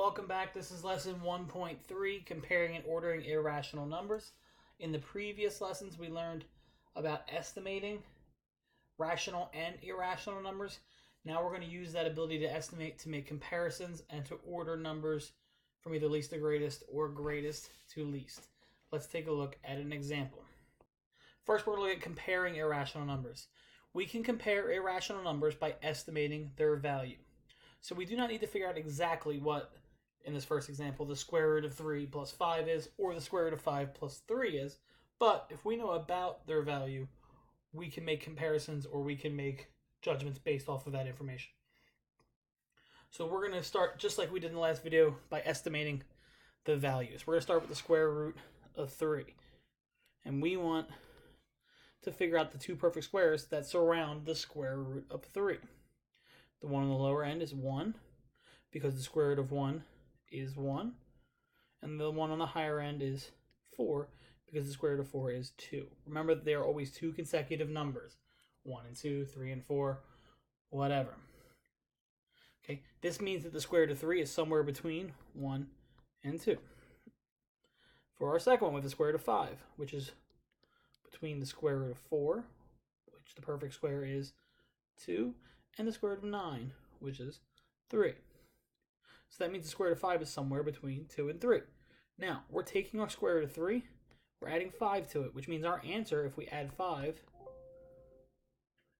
Welcome back. This is lesson 1.3, comparing and ordering irrational numbers. In the previous lessons, we learned about estimating rational and irrational numbers. Now we're going to use that ability to estimate to make comparisons and to order numbers from either least to greatest or greatest to least. Let's take a look at an example. First, we're going to look at comparing irrational numbers. We can compare irrational numbers by estimating their value. So we do not need to figure out exactly what, in this first example, the square root of 3 plus 5 is, or the square root of 5 plus 3 is. But if we know about their value, we can make comparisons or we can make judgments based off of that information. So we're going to start, just like we did in the last video, by estimating the values. We're going to start with the square root of 3. And we want to figure out the two perfect squares that surround the square root of 3. The one on the lower end is 1, because the square root of 1 is 1. And the one on the higher end is 4, because the square root of 4 is 2. Remember that they are always two consecutive numbers. 1 and 2, 3 and 4, whatever. Okay, this means that the square root of 3 is somewhere between 1 and 2. For our second one, with the square root of 5, which is between the square root of 4, which the perfect square is 2, and the square root of 9, which is 3. So that means the square root of 5 is somewhere between 2 and 3. Now, we're taking our square root of 3, we're adding 5 to it, which means our answer, if we add 5,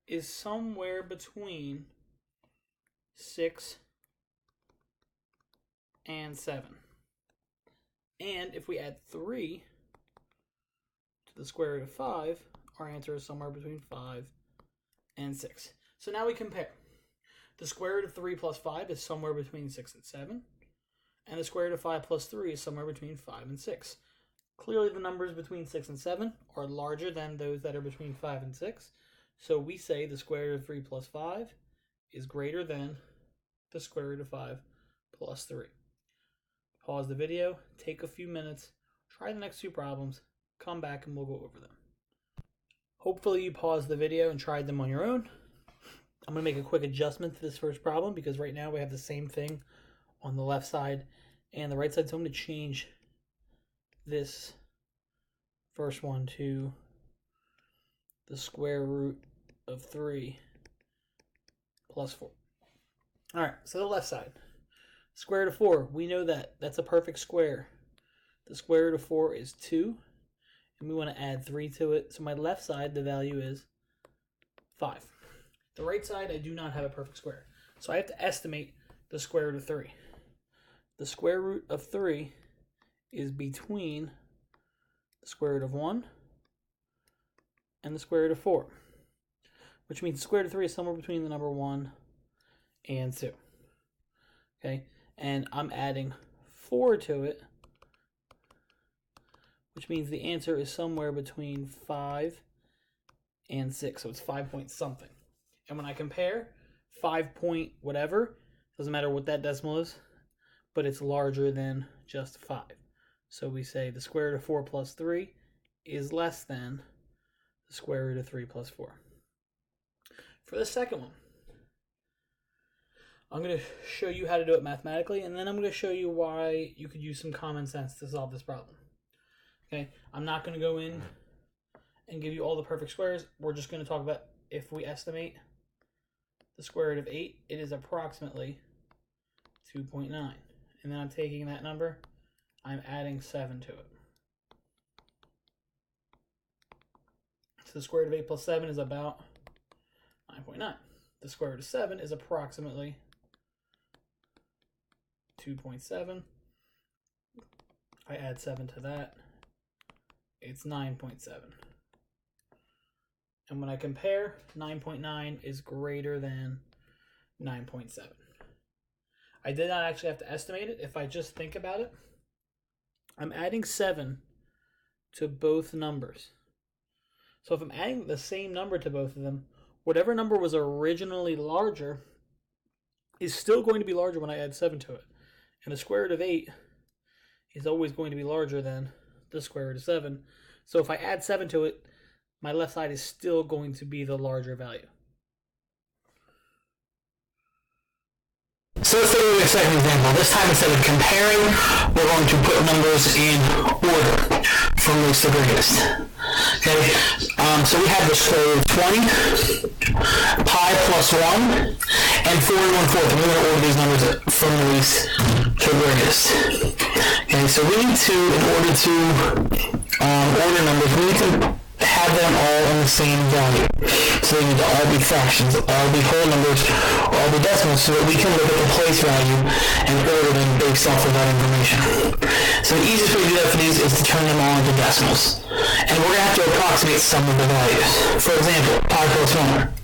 is somewhere between 6 and 7. And if we add 3 to the square root of 5, our answer is somewhere between 5 and 6. So now we compare. The square root of 3 plus 5 is somewhere between 6 and 7. And the square root of 5 plus 3 is somewhere between 5 and 6. Clearly the numbers between 6 and 7 are larger than those that are between 5 and 6. So we say the square root of 3 plus 5 is greater than the square root of 5 plus 3. Pause the video, take a few minutes, try the next two problems, come back and we'll go over them. Hopefully you paused the video and tried them on your own. I'm going to make a quick adjustment to this first problem because right now we have the same thing on the left side and the right side. So I'm going to change this first one to the square root of 3 plus 4. All right, so the left side. Square root of 4, we know that. That's a perfect square. The square root of 4 is 2, and we want to add 3 to it. So my left side, the value is 5. The right side, I do not have a perfect square. So I have to estimate the square root of 3. The square root of 3 is between the square root of 1 and the square root of 4, which means the square root of 3 is somewhere between the number 1 and 2. Okay, and I'm adding 4 to it, which means the answer is somewhere between 5 and 6. So it's 5 point something. And when I compare 5 point whatever, doesn't matter what that decimal is, but it's larger than just 5. So we say the square root of 4 plus 3 is less than the square root of 3 plus 4. For the second one, I'm going to show you how to do it mathematically, and then I'm going to show you why you could use some common sense to solve this problem. Okay, I'm not going to go in and give you all the perfect squares. We're just going to talk about if we estimate the square root of 8, it is approximately 2.9. And then I'm taking that number, I'm adding 7 to it. So the square root of 8 plus 7 is about 9.9. The square root of 7 is approximately 2.7. I add 7 to that, it's 9.7. And when I compare, 9.9 is greater than 9.7. I did not actually have to estimate it. If I just think about it, I'm adding 7 to both numbers. So if I'm adding the same number to both of them, whatever number was originally larger is still going to be larger when I add 7 to it. And the square root of 8 is always going to be larger than the square root of 7. So if I add 7 to it, my left side is still going to be the larger value. So let's take a look at a second example. This time, instead of comparing, we're going to put numbers in order from least to greatest. Okay, so we have the square root of 20, pi plus 1, and 4 and 1/4. And we're going to order these numbers from the least to greatest. Okay, so we need to, in order to order numbers, we need to have them all in the same value. So they need to all be fractions, all be whole numbers, or all be decimals, so that we can look at the place value and order them based off of that information. So the easiest way to do that for these is to turn them all into decimals. And we're going to have to approximate some of the values. For example, pi plus 1.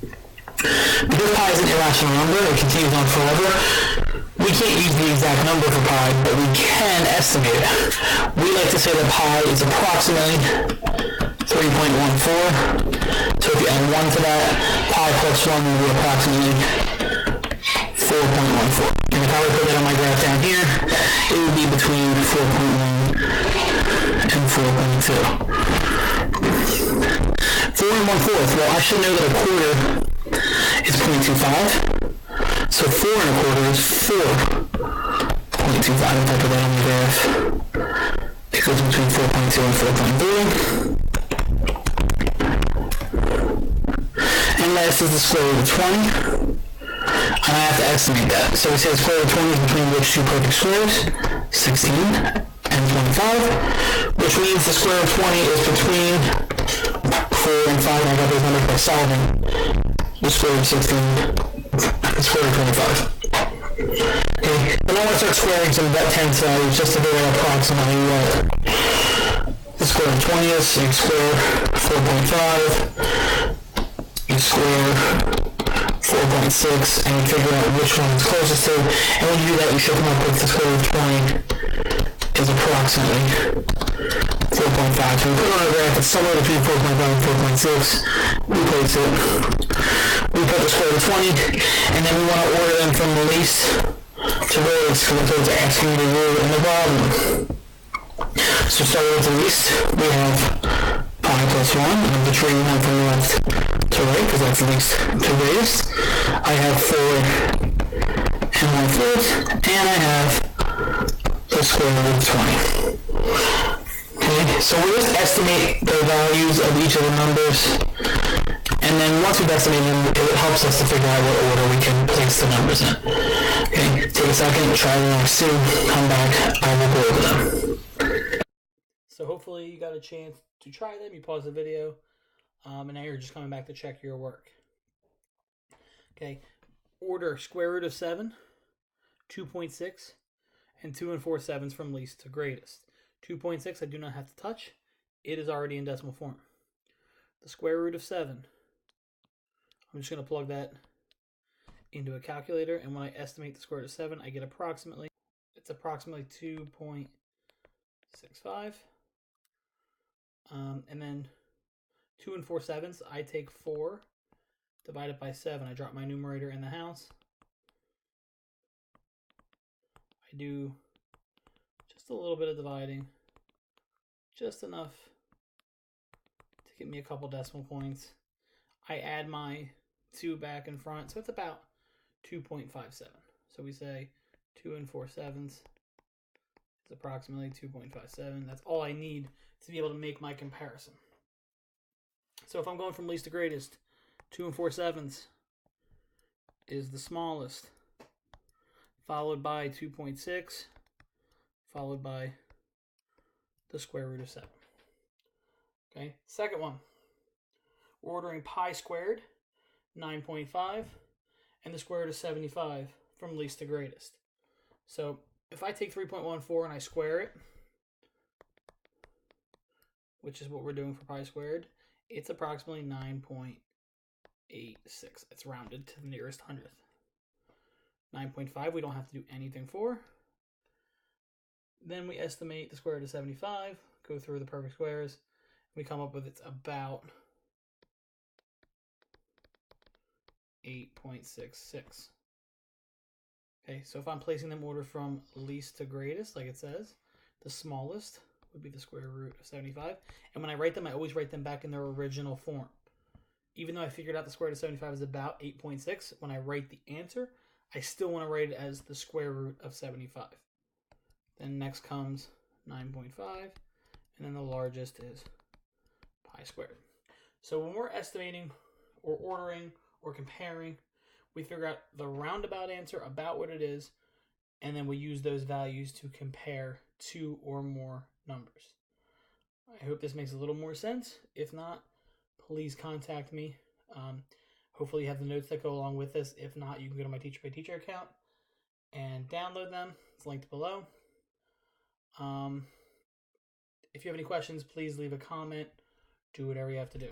Because pi is an irrational number, it continues on forever, we can't use the exact number for pi, but we can estimate it. We like to say that pi is approximately 3.14. So if you add 1 to that, pi plus 1 will be approximately 4.14. And if I were to put that on my graph down here, it would be between 4.1 and 4.2. 4 and 1/4. Well, I should know that a quarter is 0.25. So 4 and a quarter is 4.25. If I put that on my graph, it goes between 4.2 and 4.3. And last is the square root of 20. And I have to estimate that. So we say the square root of 20 is between which two perfect squares? 16 and 25. Which means the square root of 20 is between 4 and 5. And I got those numbers by solving the square root of 16 and the square root of 25. Okay, but now I want to start squaring some vet 10 values just to figure out approximately what the square root of 20 is. So you square 4.5. You square 4.6 and you figure out which one is closest to. And when you do that, you should come up with the square root of 20 is approximately 4.5. So we put it on a graph, it's somewhere between 4.5 and 4.6. We place it. We put the square root of 20, and then we want to order them from the least to greatest, because that's what it's asking you to do in the problem. So starting with the least, we have pi plus 1, and the tree we have from left to right, because that's the least to greatest. I have 4 and 1/4, and I have the square root of 20. Okay, so we'll just estimate the values of each of the numbers, and then once we've estimated them, it helps us to figure out what order we can place the numbers in. Okay, take a second, try the next two, come back, I will go over them. So hopefully you got a chance to try them. You pause the video, and now you're just coming back to check your work. Okay, order square root of 7, 2.6, and 2 4/7 from least to greatest. 2.6 I do not have to touch. It is already in decimal form. The square root of 7, I'm just going to plug that into a calculator, and when I estimate the square root of 7, I get approximately 2.65. And then 2 4/7, I take 4, divide it by 7. I drop my numerator in the house. I do just a little bit of dividing, just enough to give me a couple decimal points. I add my 2 back in front, so it's about 2.57. So we say 2 4/7 is approximately 2.57. That's all I need to be able to make my comparison. So if I'm going from least to greatest, 2 4/7 is the smallest, followed by 2.6, followed by the square root of 7. Okay, second one. We're ordering pi squared, 9.5, and the square root of 75 from least to greatest. So if I take 3.14 and I square it, which is what we're doing for pi squared, it's approximately 9.86. It's rounded to the nearest hundredth. 9.5 we don't have to do anything for. Then we estimate the square root of 75, go through the perfect squares, we come up with it's about 8.66. Okay, so if I'm placing them order from least to greatest, like it says, the smallest would be the square root of 75. And when I write them, I always write them back in their original form. Even though I figured out the square root of 75 is about 8.6, when I write the answer, I still want to write it as the square root of 75. Then next comes 9.5, and then the largest is pi squared. So when we're estimating or ordering or comparing, we figure out the roundabout answer about what it is, and then we use those values to compare two or more numbers. I hope this makes a little more sense. If not, please contact me. Hopefully you have the notes that go along with this. If not, you can go to my Teacher by Teacher account and download them. It's linked below. If you have any questions, please leave a comment. Do whatever you have to do.